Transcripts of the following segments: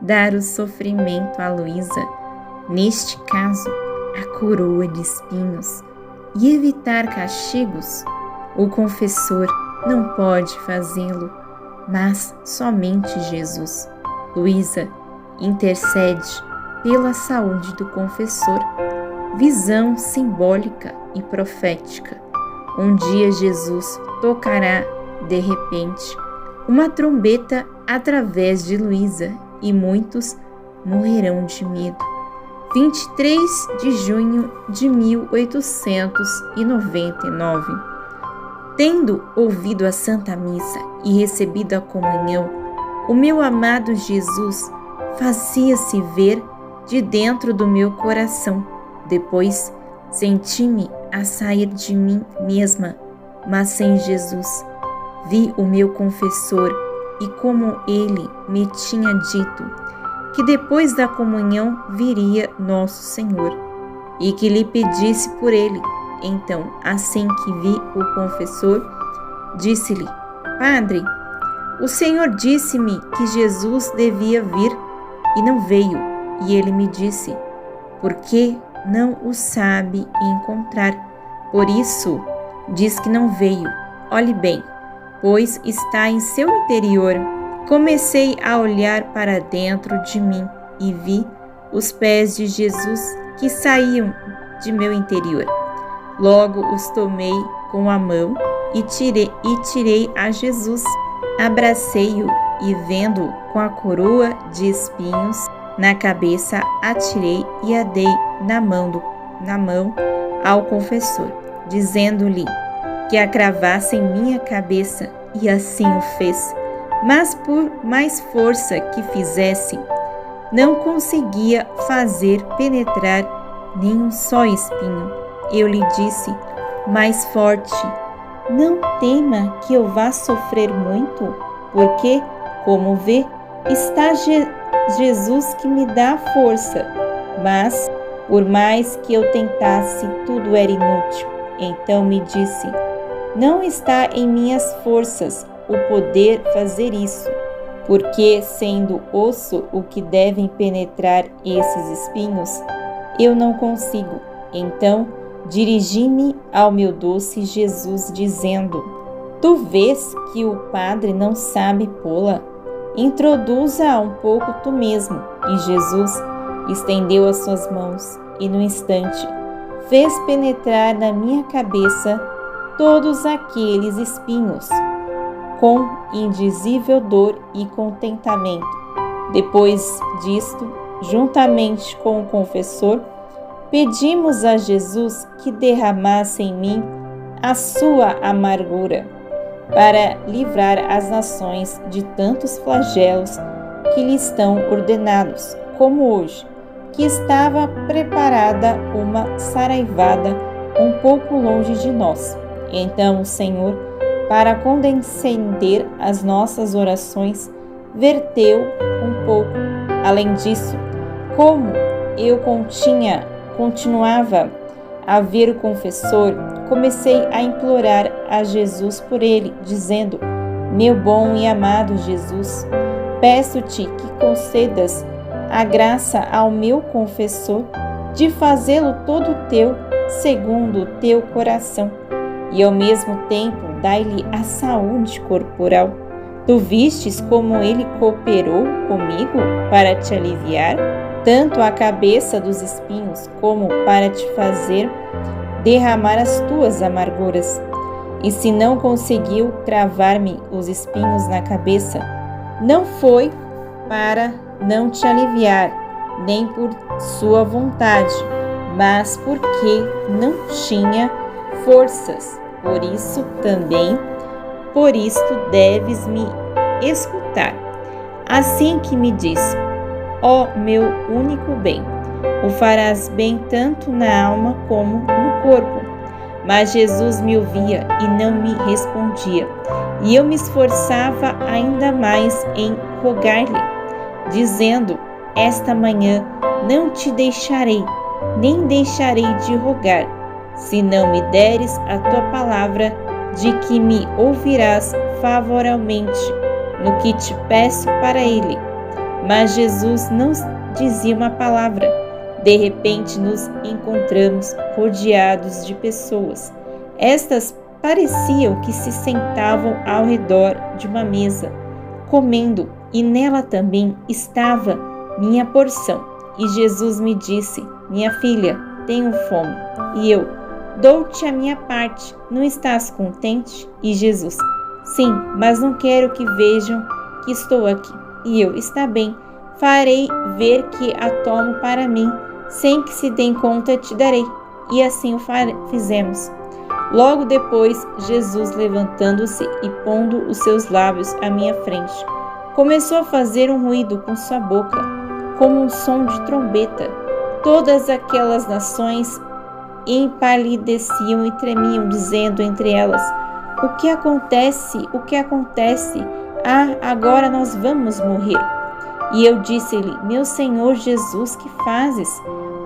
dar o sofrimento a Luísa, neste caso, a coroa de espinhos, e evitar castigos? O confessor não pode fazê-lo, mas somente Jesus. Luísa intercede pela saúde do confessor. Visão simbólica e profética. Um dia Jesus tocará, de repente, uma trombeta através de Luísa e muitos morrerão de medo. 23 de junho de 1899. Tendo ouvido a Santa Missa e recebido a comunhão, o meu amado Jesus fazia-se ver de dentro do meu coração. Depois senti-me a sair de mim mesma, mas sem Jesus. Vi o meu confessor e como ele me tinha dito que depois da comunhão viria Nosso Senhor e que lhe pedisse por ele. Então, assim que vi o confessor, disse-lhe: Padre, o Senhor disse-me que Jesus devia vir e não veio. E ele me disse: por que não o sabe encontrar? Por isso diz que não veio. Olhe bem, pois está em seu interior. Comecei a olhar para dentro de mim e vi os pés de Jesus que saíam de meu interior. Logo os tomei com a mão e tirei a Jesus. Abracei-o e, vendo com a coroa de espinhos na cabeça, atirei e a dei na mão ao confessor, dizendo-lhe que a cravasse em minha cabeça, e assim o fez. Mas por mais força que fizesse, não conseguia fazer penetrar nem um só espinho. Eu lhe disse mais forte: não tema que eu vá sofrer muito, porque, como vê, está Jesus que me dá força. Mas, por mais que eu tentasse, tudo era inútil. Então me disse: não está em minhas forças o poder fazer isso, porque, sendo osso o que devem penetrar esses espinhos, eu não consigo. Então dirigi-me ao meu doce Jesus, dizendo: tu vês que o Padre não sabe pô-la? Introduza um pouco tu mesmo. E Jesus estendeu as suas mãos e, no instante, fez penetrar na minha cabeça todos aqueles espinhos, com indizível dor e contentamento. Depois disto, juntamente com o confessor, pedimos a Jesus que derramasse em mim a sua amargura, para livrar as nações de tantos flagelos que lhe estão ordenados, como hoje, que estava preparada uma saraivada um pouco longe de nós. Então o Senhor, para condescender as nossas orações, verteu um pouco. Além disso, como eu continuava a ver o confessor, comecei a implorar a Jesus por ele, dizendo: meu bom e amado Jesus, peço-te que concedas a graça ao meu confessor de fazê-lo todo teu, segundo o teu coração, e ao mesmo tempo dai-lhe a saúde corporal. Tu vistes como ele cooperou comigo para te aliviar, tanto a cabeça dos espinhos como para te fazer derramar as tuas amarguras. E se não conseguiu cravar-me os espinhos na cabeça, não foi para não te aliviar, nem por sua vontade, mas porque não tinha forças. Por isto deves me escutar. Assim que me disse: ó meu único bem, o farás bem tanto na alma como no corpo. Mas Jesus me ouvia e não me respondia, e eu me esforçava ainda mais em rogar-lhe, dizendo: esta manhã não te deixarei, nem deixarei de rogar, se não me deres a tua palavra de que me ouvirás favoravelmente no que te peço para ele. mas Jesus não dizia uma palavra. De repente nos encontramos rodeados de pessoas. Estas pareciam que se sentavam ao redor de uma mesa, comendo, e nela também estava minha porção. E Jesus me disse: minha filha, tenho fome. E eu: dou-te a minha parte, não estás contente? E Jesus: sim, mas não quero que vejam que estou aqui. E eu: está bem, farei ver que a tomo para mim, sem que se deem conta te darei. E assim o fizemos. Logo depois, Jesus, levantando-se e pondo os seus lábios à minha frente, começou a fazer um ruído com sua boca, como um som de trombeta. Todas aquelas nações empalideciam e tremiam, dizendo entre elas: o que acontece? O que acontece? Ah, agora nós vamos morrer. E eu disse-lhe: meu Senhor Jesus, que fazes?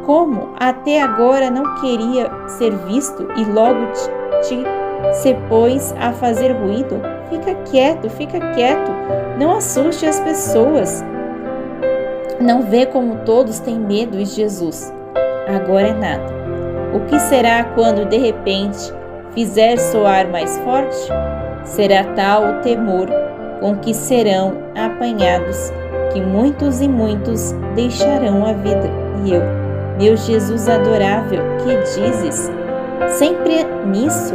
Como até agora não queria ser visto e logo se pôs a fazer ruído? Fica quieto, não assuste as pessoas. Não vê como todos têm medo? E Jesus: agora é nada. O que será quando de repente fizer soar mais forte? Será tal o temor com que serão apanhados, que muitos e muitos deixarão a vida. E eu: meu Jesus adorável, que dizes? Sempre nisso,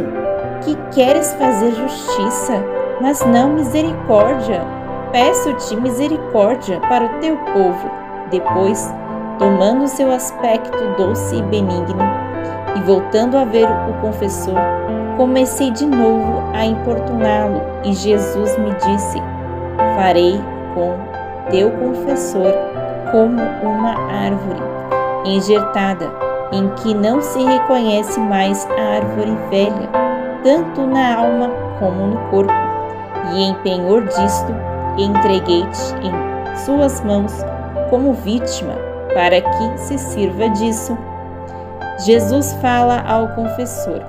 que queres fazer justiça, mas não misericórdia. Peço-te misericórdia para o teu povo. Depois, tomando seu aspecto doce e benigno, e voltando a ver o confessor, comecei de novo a importuná-lo, e Jesus me disse: farei com teu confessor como uma árvore enjertada, em que não se reconhece mais a árvore velha, tanto na alma como no corpo. E em penhor disto, entreguei-te em suas mãos como vítima, para que se sirva disso. Jesus fala ao confessor.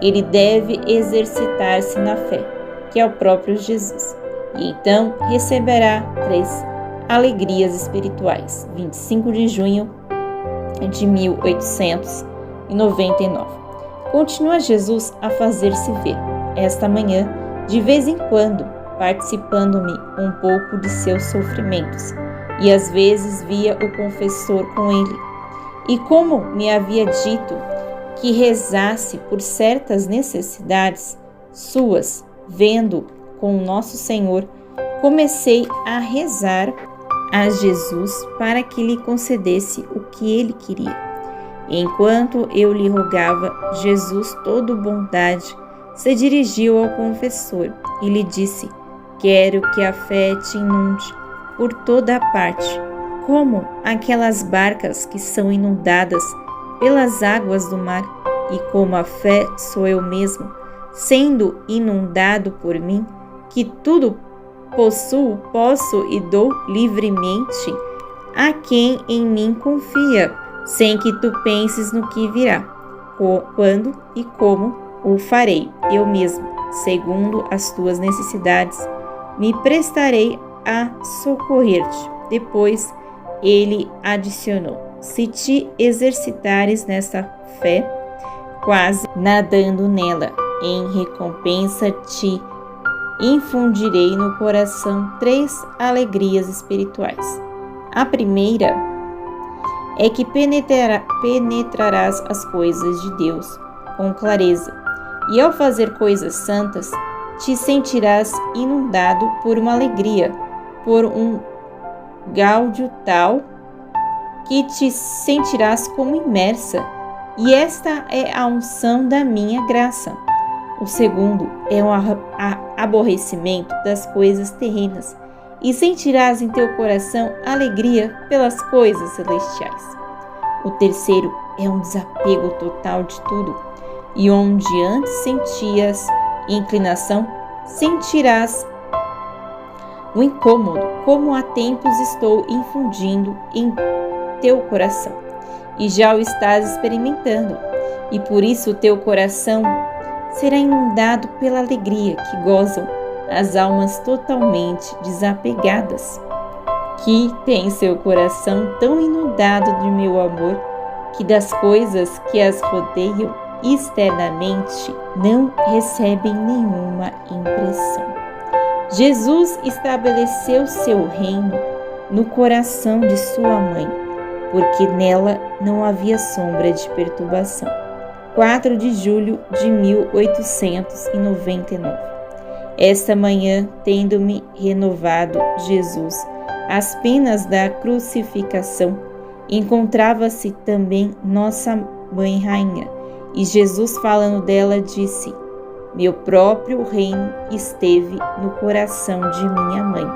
Ele deve exercitar-se na fé, que é o próprio Jesus, e então receberá 3 alegrias espirituais. 25 de junho de 1899. Continua Jesus a fazer-se ver, esta manhã, de vez em quando, participando-me um pouco de seus sofrimentos, e às vezes via o confessor com ele. E como me havia dito que rezasse por certas necessidades suas, vendo com o nosso Senhor, comecei a rezar a Jesus para que lhe concedesse o que ele queria. Enquanto eu lhe rogava, Jesus, todo bondade, se dirigiu ao confessor e lhe disse: quero que a fé te inunde por toda a parte, como aquelas barcas que são inundadas pelas águas do mar, e como a fé sou eu mesmo, sendo inundado por mim, que tudo possuo, posso e dou livremente a quem em mim confia, sem que tu penses no que virá, quando e como o farei eu mesmo, segundo as tuas necessidades, me prestarei a socorrer-te. Depois ele adicionou: se te exercitares nesta fé, quase nadando nela, em recompensa te infundirei no coração 3 alegrias espirituais. A primeira é que penetrarás as coisas de Deus com clareza, e ao fazer coisas santas, te sentirás inundado por uma alegria, por um gáudio tal que te sentirás como imersa, e esta é a unção da minha graça. O segundo é um aborrecimento das coisas terrenas, e sentirás em teu coração alegria pelas coisas celestiais. O terceiro é um desapego total de tudo, e onde antes sentias inclinação, sentirás o incômodo, como há tempos estou infundindo em teu coração, e já o estás experimentando, e por isso o teu coração será inundado pela alegria que gozam as almas totalmente desapegadas. que tem seu coração tão inundado de meu amor que das coisas que as rodeiam externamente não recebem nenhuma impressão. Jesus estabeleceu seu reino no coração de sua mãe, porque nela não havia sombra de perturbação. 4 de julho de 1899. Esta manhã, tendo-me renovado Jesus às penas da crucificação, encontrava-se também nossa Mãe Rainha, e Jesus, falando dela, disse: meu próprio reino esteve no coração de minha mãe,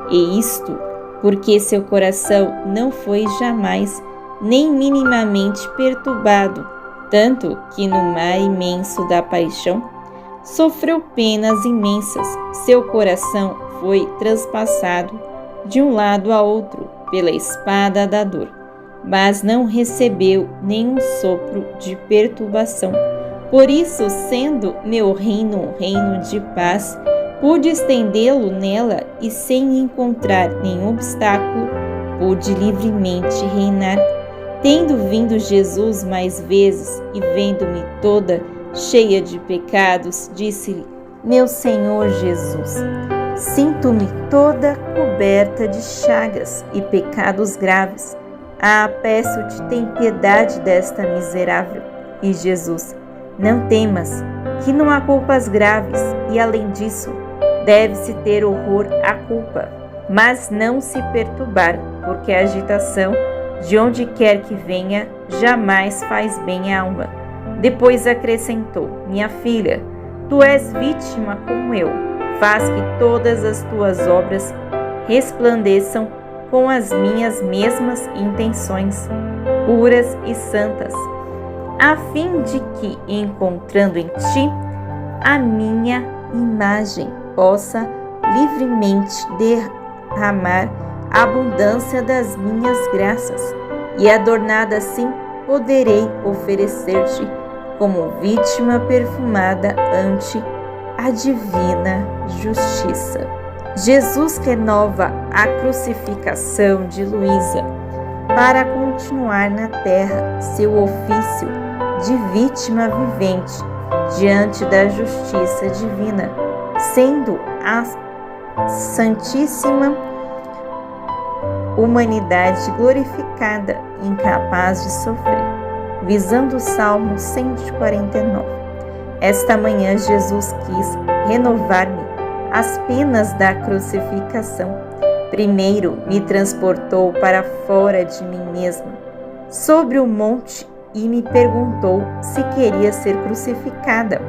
e isto porque seu coração não foi jamais nem minimamente perturbado, tanto que no mar imenso da paixão sofreu penas imensas. Seu coração foi transpassado de um lado a outro pela espada da dor, mas não recebeu nenhum sopro de perturbação. Por isso, sendo meu reino um reino de paz, pude estendê-lo nela e, sem encontrar nenhum obstáculo, pude livremente reinar. Tendo vindo Jesus mais vezes e vendo-me toda cheia de pecados, disse-lhe: meu Senhor Jesus, sinto-me toda coberta de chagas e pecados graves. Peço-te, tem piedade desta miserável. E Jesus: não temas, que não há culpas graves, e além disso, deve-se ter horror à culpa, mas não se perturbar, porque a agitação, de onde quer que venha, jamais faz bem à alma. Depois acrescentou: minha filha, tu és vítima como eu. Faz que todas as tuas obras resplandeçam com as minhas mesmas intenções, puras e santas, a fim de que, encontrando em ti a minha imagem, possa livremente derramar a abundância das minhas graças, e adornada assim poderei oferecer-te como vítima perfumada ante a divina justiça. Jesus renova a crucificação de Luísa para continuar na terra seu ofício de vítima vivente diante da justiça divina, sendo a Santíssima humanidade glorificada, incapaz de sofrer. Visando o Salmo 149. Esta manhã Jesus quis renovar-me as penas da crucificação. Primeiro me transportou para fora de mim mesmo, sobre o monte, e me perguntou se queria ser crucificada.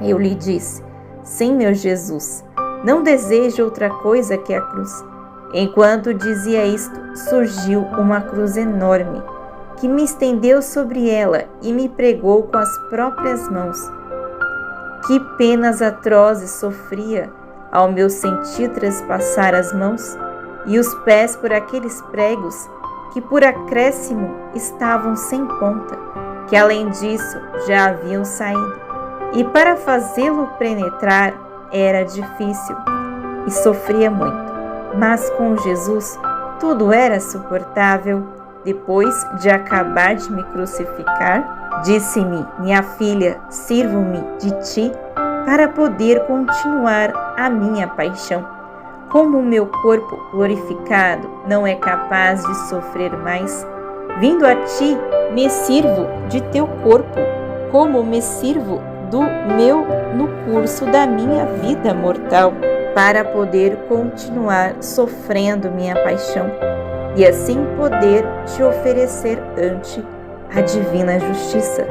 Eu lhe disse: sim, meu Jesus, não desejo outra coisa que a cruz. Enquanto dizia isto, surgiu uma cruz enorme, que me estendeu sobre ela e me pregou com as próprias mãos. Que penas atrozes sofria ao meu sentir trespassar as mãos e os pés por aqueles pregos que por acréscimo estavam sem ponta, que além disso já haviam saído, e para fazê-lo penetrar era difícil e sofria muito, mas com Jesus tudo era suportável. Depois de acabar de me crucificar, disse-me: minha filha, sirvo-me de ti para poder continuar a minha paixão. Como o meu corpo glorificado não é capaz de sofrer mais, vindo a ti, me sirvo de teu corpo, como me sirvo do meu no curso da minha vida mortal, para poder continuar sofrendo minha paixão e assim poder te oferecer ante a divina justiça,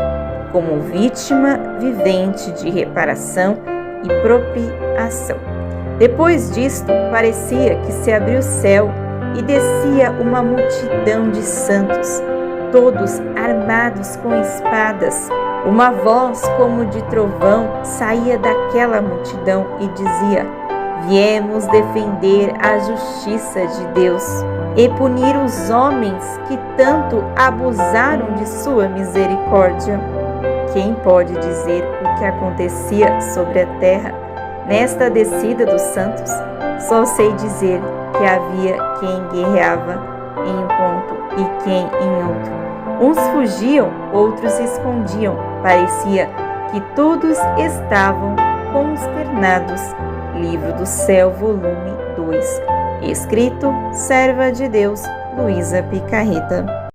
como vítima vivente de reparação e propiação. Depois disto, parecia que se abriu o céu e descia uma multidão de santos, todos armados com espadas. Uma voz como de trovão saía daquela multidão e dizia: viemos defender a justiça de Deus e punir os homens que tanto abusaram de sua misericórdia. Quem pode dizer o que acontecia sobre a terra nesta descida dos santos? Só sei dizer que havia quem guerreava em um ponto e quem em outro. Uns fugiam, outros se escondiam. Parecia que todos estavam consternados. Livro do Céu, volume 2. Escrito, serva de Deus, Luísa Picarreta.